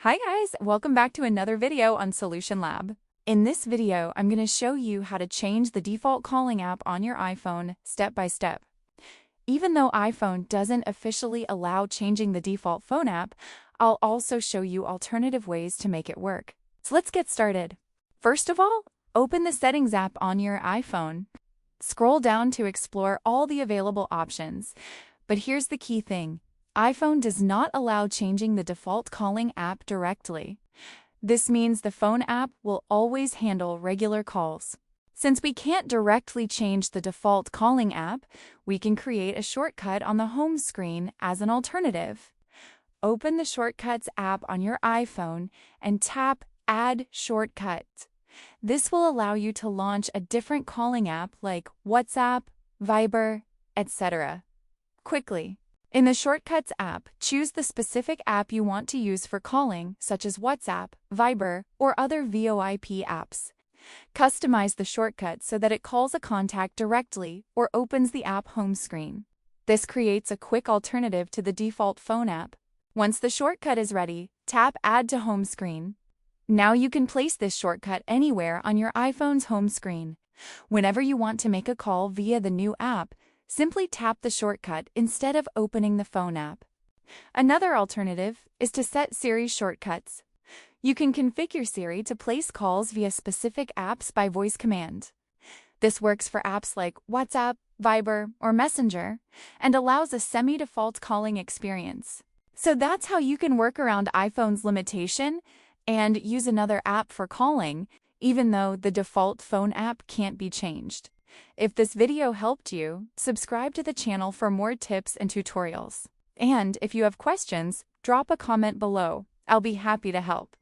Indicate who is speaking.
Speaker 1: Hi guys, welcome back to another video on Solution Lab. In this video, I'm going to show you how to change the default calling app on your iPhone step by step. Even though iPhone doesn't officially allow changing the default phone app, I'll also show you alternative ways to make it work. So let's get started. First of all, open the Settings app on your iPhone. Scroll down to explore all the available options. But here's the key thing. iPhone does not allow changing the default calling app directly. This means the phone app will always handle regular calls. Since we can't directly change the default calling app, we can create a shortcut on the home screen as an alternative. Open the Shortcuts app on your iPhone and tap Add Shortcut. This will allow you to launch a different calling app like WhatsApp, Viber, etc. quickly. In the Shortcuts app, choose the specific app you want to use for calling, such as WhatsApp, Viber, or other VoIP apps. Customize the shortcut so that it calls a contact directly or opens the app home screen. This creates a quick alternative to the default phone app. Once the shortcut is ready, tap Add to Home Screen. Now you can place this shortcut anywhere on your iPhone's home screen. Whenever you want to make a call via the new app, simply tap the shortcut instead of opening the phone app. Another alternative is to set Siri shortcuts. You can configure Siri to place calls via specific apps by voice command. This works for apps like WhatsApp, Viber, or Messenger, and allows a semi-default calling experience. So that's how you can work around iPhone's limitation and use another app for calling, even though the default phone app can't be changed. If this video helped you, subscribe to the channel for more tips and tutorials. And if you have questions, drop a comment below. I'll be happy to help.